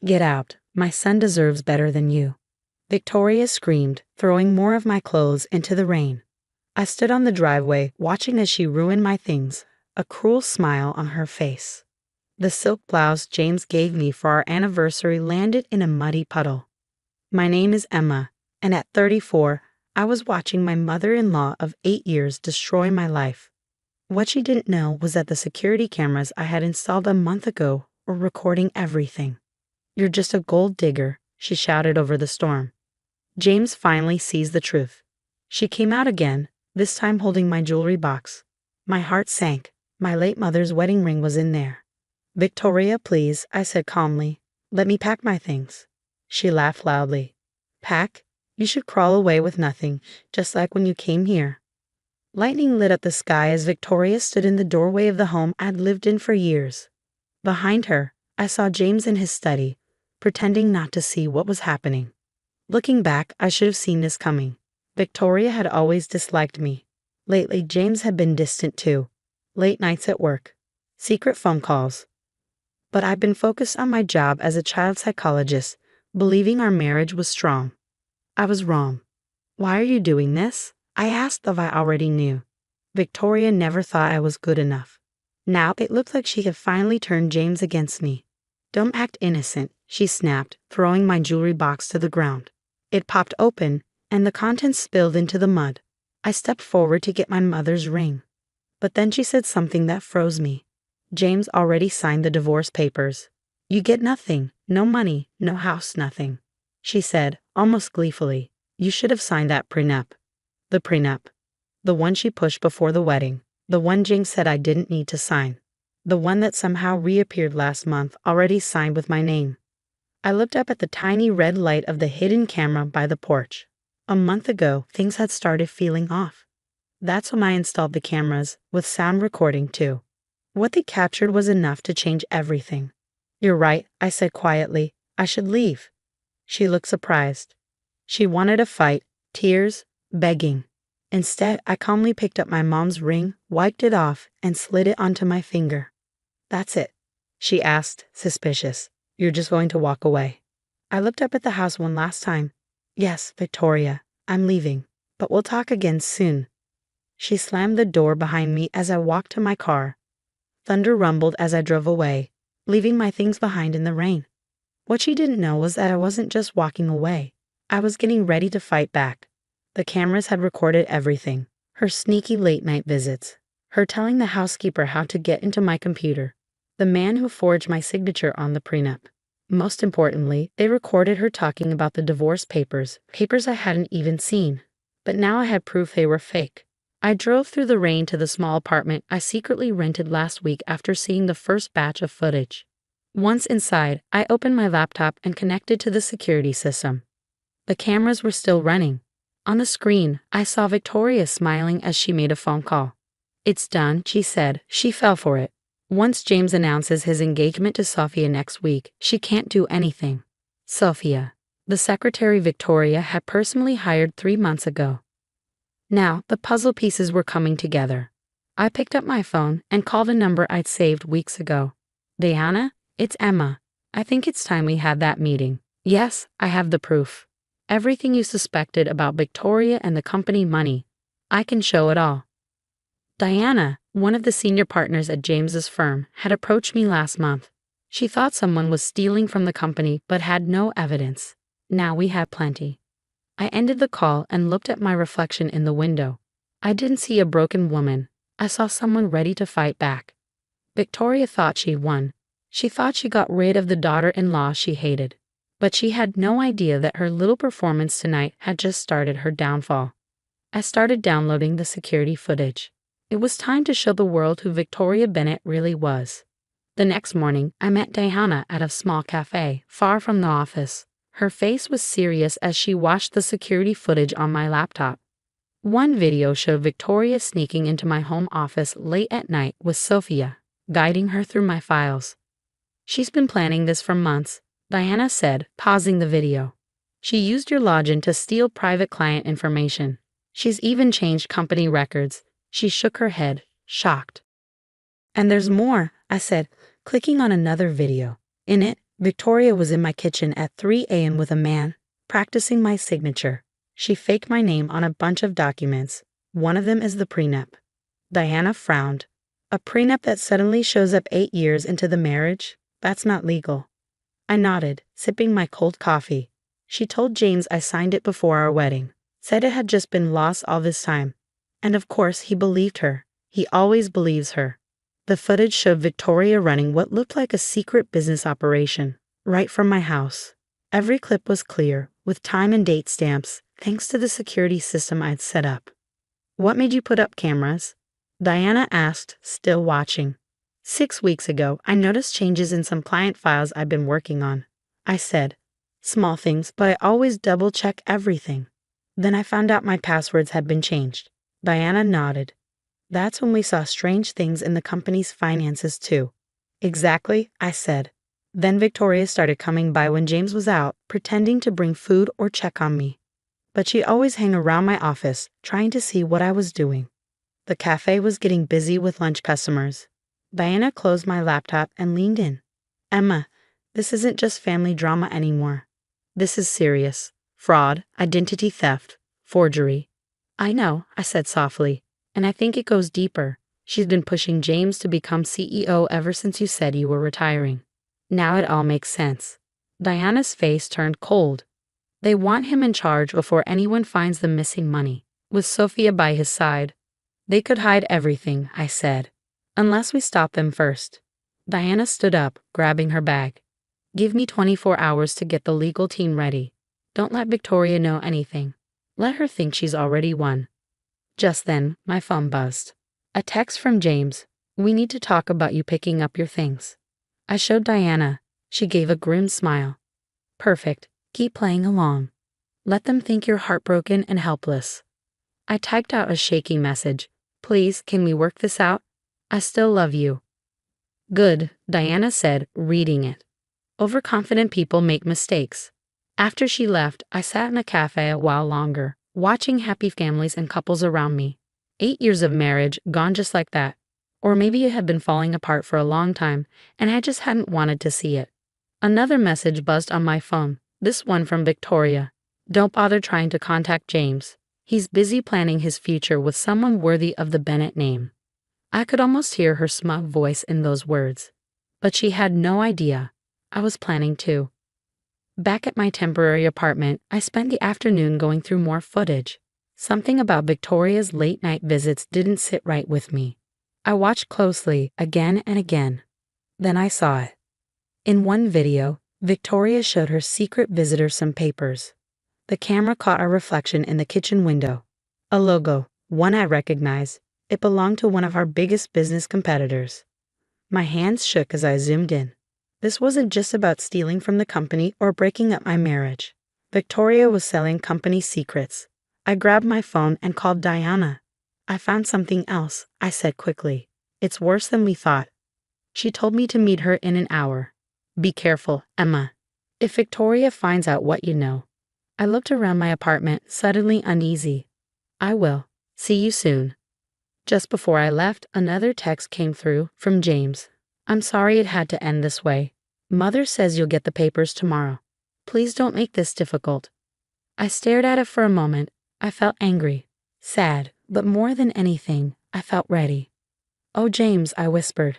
Get out. My son deserves better than you. Victoria screamed, throwing more of my clothes into the rain. I stood on the driveway, watching as she ruined my things, a cruel smile on her face. The silk blouse James gave me for our anniversary landed in a muddy puddle. My name is Emma, and at 34, I was watching my mother-in-law of 8 years destroy my life. What she didn't know was that the security cameras I had installed a month ago were recording everything. "You're just a gold digger," she shouted over the storm. James finally sees the truth. She came out again, this time holding my jewelry box. My heart sank. My late mother's wedding ring was in there. "Victoria, please," I said calmly. "Let me pack my things." She laughed loudly. "Pack? You should crawl away with nothing, just like when you came here." Lightning lit up the sky as Victoria stood in the doorway of the home I'd lived in for years. Behind her, I saw James in his study, pretending not to see what was happening. Looking back, I should have seen this coming. Victoria had always disliked me. Lately, James had been distant too. Late nights at work. Secret phone calls. But I'd been focused on my job as a child psychologist, believing our marriage was strong. I was wrong. "Why are you doing this?" I asked if I already knew. Victoria never thought I was good enough. Now it looked like she had finally turned James against me. "Don't act innocent," she snapped, throwing my jewelry box to the ground. It popped open, and the contents spilled into the mud. I stepped forward to get my mother's ring. But then she said something that froze me. "James already signed the divorce papers. You get nothing, no money, no house, nothing," she said, almost gleefully. "You should have signed that prenup." The prenup. The one she pushed before the wedding. The one James said I didn't need to sign. The one that somehow reappeared last month, already signed with my name. I looked up at the tiny red light of the hidden camera by the porch. A month ago, things had started feeling off. That's when I installed the cameras, with sound recording too. What they captured was enough to change everything. "You're right," I said quietly. "I should leave." She looked surprised. She wanted a fight, tears, begging. Instead, I calmly picked up my mom's ring, wiped it off, and slid it onto my finger. "That's it?" she asked, suspicious. "You're just going to walk away?" I looked up at the house one last time. "Yes, Victoria, I'm leaving, but we'll talk again soon." She slammed the door behind me as I walked to my car. Thunder rumbled as I drove away, leaving my things behind in the rain. What she didn't know was that I wasn't just walking away. I was getting ready to fight back. The cameras had recorded everything. Her sneaky late-night visits. Her telling the housekeeper how to get into my computer. The man who forged my signature on the prenup. Most importantly, they recorded her talking about the divorce papers I hadn't even seen. But now I had proof they were fake. I drove through the rain to the small apartment I secretly rented last week after seeing the first batch of footage. Once inside, I opened my laptop and connected to the security system. The cameras were still running. On the screen, I saw Victoria smiling as she made a phone call. "It's done," she said. She fell for it. Once James announces his engagement to Sophia next week, she can't do anything. Sophia, the secretary Victoria had personally hired 3 months ago. Now, the puzzle pieces were coming together. I picked up my phone and called a number I'd saved weeks ago. "Diana, it's Emma. I think it's time we had that meeting." "Yes, I have the proof. Everything you suspected about Victoria and the company money. I can show it all." Diana, one of the senior partners at James's firm, had approached me last month. She thought someone was stealing from the company but had no evidence. Now we had plenty. I ended the call and looked at my reflection in the window. I didn't see a broken woman. I saw someone ready to fight back. Victoria thought she won. She thought she got rid of the daughter-in-law she hated. But she had no idea that her little performance tonight had just started her downfall. I started downloading the security footage. It was time to show the world who Victoria Bennett really was. The next morning, I met Diana at a small cafe, far from the office. Her face was serious as she watched the security footage on my laptop. One video showed Victoria sneaking into my home office late at night with Sophia, guiding her through my files. "She's been planning this for months," Diana said, pausing the video. "She used your login to steal private client information. She's even changed company records." She shook her head, shocked. "And there's more," I said, clicking on another video. In it, Victoria was in my kitchen at 3 a.m. with a man, practicing my signature. She faked my name on a bunch of documents. One of them is the prenup. Diana frowned. A prenup that suddenly shows up 8 years into the marriage? That's not legal. I nodded, sipping my cold coffee. She told James I signed it before our wedding. Said it had just been lost all this time. And of course he believed her. He always believes her. The footage showed Victoria running what looked like a secret business operation, right from my house. Every clip was clear, with time and date stamps, thanks to the security system I'd set up. What made you put up cameras? Diana asked, still watching. 6 weeks ago, I noticed changes in some client files I've been working on. I said, small things, but I always double-check everything. Then I found out my passwords had been changed. Diana nodded. That's when we saw strange things in the company's finances too. Exactly, I said. Then Victoria started coming by when James was out, pretending to bring food or check on me. But she'd always hang around my office, trying to see what I was doing. The cafe was getting busy with lunch customers. Diana closed my laptop and leaned in. Emma, this isn't just family drama anymore. This is serious. Fraud, identity theft, forgery. I know, I said softly, and I think it goes deeper. She's been pushing James to become CEO ever since you said you were retiring. Now it all makes sense. Diana's face turned cold. They want him in charge before anyone finds the missing money. With Sophia by his side. They could hide everything, I said. Unless we stop them first. Diana stood up, grabbing her bag. Give me 24 hours to get the legal team ready. Don't let Victoria know anything. Let her think she's already won. Just then, my phone buzzed. A text from James. We need to talk about you picking up your things. I showed Diana. She gave a grim smile. Perfect. Keep playing along. Let them think you're heartbroken and helpless. I typed out a shaky message. Please, can we work this out? I still love you. Good, Diana said, reading it. Overconfident people make mistakes. After she left, I sat in a cafe a while longer, watching happy families and couples around me. 8 years of marriage gone just like that. Or maybe it had been falling apart for a long time, and I just hadn't wanted to see it. Another message buzzed on my phone, this one from Victoria. Don't bother trying to contact James. He's busy planning his future with someone worthy of the Bennett name. I could almost hear her smug voice in those words. But she had no idea. I was planning too. Back at my temporary apartment, I spent the afternoon going through more footage. Something about Victoria's late-night visits didn't sit right with me. I watched closely, again and again. Then I saw it. In one video, Victoria showed her secret visitor some papers. The camera caught our reflection in the kitchen window. A logo, one I recognized. It belonged to one of our biggest business competitors. My hands shook as I zoomed in. This wasn't just about stealing from the company or breaking up my marriage. Victoria was selling company secrets. I grabbed my phone and called Diana. I found something else, I said quickly. It's worse than we thought. She told me to meet her in an hour. Be careful, Emma. If Victoria finds out what you know. I looked around my apartment, suddenly uneasy. I will. See you soon. Just before I left, another text came through from James. I'm sorry it had to end this way. Mother says you'll get the papers tomorrow. Please don't make this difficult. I stared at it for a moment. I felt angry, sad, but more than anything, I felt ready. Oh, James, I whispered.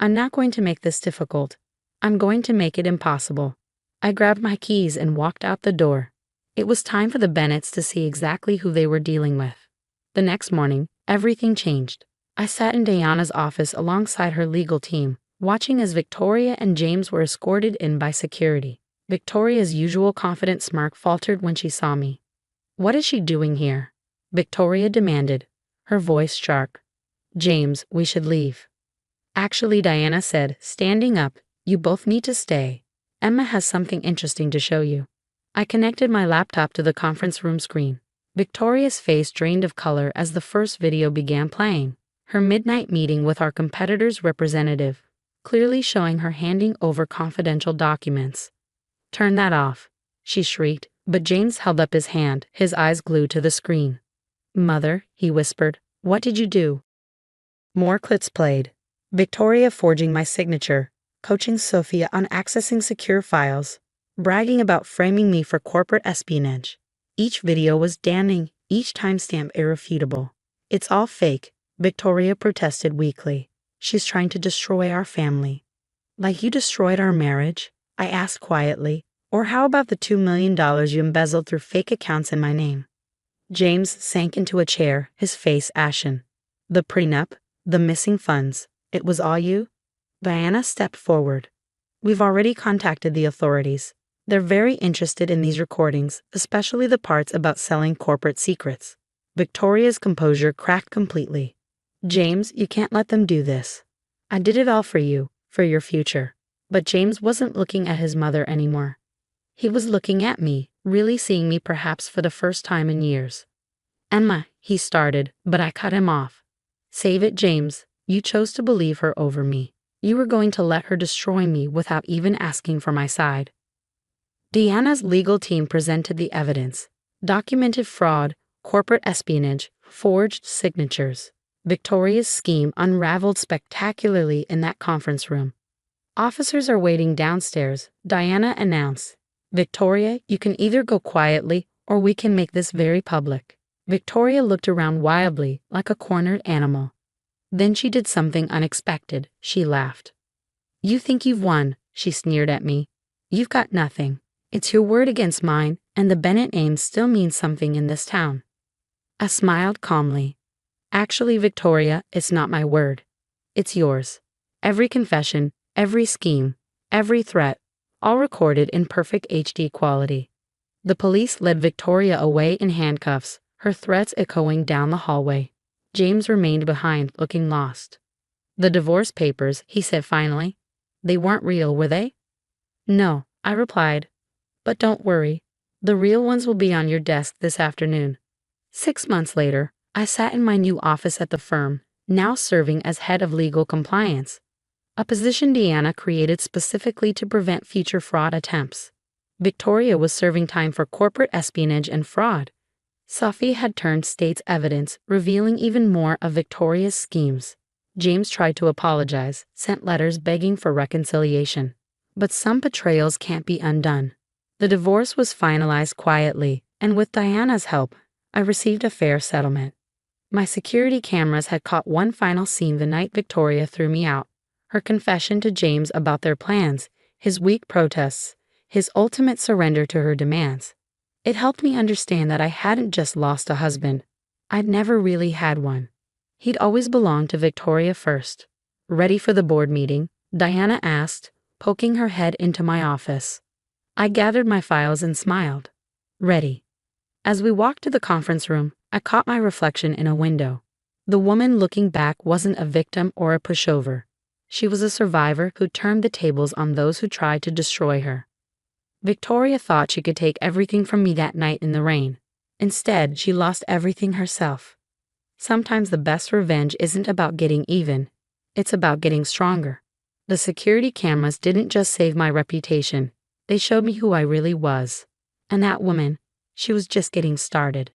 I'm not going to make this difficult. I'm going to make it impossible. I grabbed my keys and walked out the door. It was time for the Bennetts to see exactly who they were dealing with. The next morning, everything changed. I sat in Diana's office alongside her legal team, watching as Victoria and James were escorted in by security. Victoria's usual confident smirk faltered when she saw me. What is she doing here? Victoria demanded, her voice sharp. James, we should leave. Actually, Diana said, standing up, you both need to stay. Emma has something interesting to show you. I connected my laptop to the conference room screen. Victoria's face drained of color as the first video began playing. Her midnight meeting with our competitor's representative, clearly showing her handing over confidential documents. Turn that off, she shrieked, but James held up his hand, his eyes glued to the screen. Mother, he whispered, what did you do? More clips played. Victoria forging my signature, coaching Sophia on accessing secure files, bragging about framing me for corporate espionage. Each video was damning, each timestamp irrefutable. It's all fake, Victoria protested weakly. She's trying to destroy our family. Like you destroyed our marriage? I asked quietly. Or how about the $2 million you embezzled through fake accounts in my name? James sank into a chair, his face ashen. The prenup, the missing funds, it was all you? Diana stepped forward. We've already contacted the authorities. They're very interested in these recordings, especially the parts about selling corporate secrets. Victoria's composure cracked completely. James, you can't let them do this. I did it all for you, for your future. But James wasn't looking at his mother anymore. He was looking at me, really seeing me perhaps for the first time in years. Emma, he started, but I cut him off. Save it, James. You chose to believe her over me. You were going to let her destroy me without even asking for my side. Deanna's legal team presented the evidence. Documented fraud, corporate espionage, forged signatures. Victoria's scheme unraveled spectacularly in that conference room. Officers are waiting downstairs, Diana announced. Victoria, you can either go quietly or we can make this very public. Victoria looked around wildly, like a cornered animal. Then she did something unexpected. She laughed. You think you've won, she sneered at me. You've got nothing. It's your word against mine, and the Bennett name still means something in this town. I smiled calmly. Actually, Victoria, it's not my word. It's yours. Every confession, every scheme, every threat, all recorded in perfect HD quality. The police led Victoria away in handcuffs, her threats echoing down the hallway. James remained behind, looking lost. The divorce papers, he said finally. They weren't real, were they? No, I replied. But don't worry. The real ones will be on your desk this afternoon. 6 months later, I sat in my new office at the firm, now serving as head of legal compliance, a position Deanna created specifically to prevent future fraud attempts. Victoria was serving time for corporate espionage and fraud. Sophie had turned state's evidence, revealing even more of Victoria's schemes. James tried to apologize, sent letters begging for reconciliation. But some betrayals can't be undone. The divorce was finalized quietly, and with Diana's help, I received a fair settlement. My security cameras had caught one final scene the night Victoria threw me out. Her confession to James about their plans, his weak protests, his ultimate surrender to her demands. It helped me understand that I hadn't just lost a husband. I'd never really had one. He'd always belonged to Victoria first. Ready for the board meeting? Diana asked, poking her head into my office. I gathered my files and smiled. Ready. As we walked to the conference room, I caught my reflection in a window. The woman looking back wasn't a victim or a pushover. She was a survivor who turned the tables on those who tried to destroy her. Victoria thought she could take everything from me that night in the rain. Instead, she lost everything herself. Sometimes the best revenge isn't about getting even. It's about getting stronger. The security cameras didn't just save my reputation. They showed me who I really was. And that woman, she was just getting started.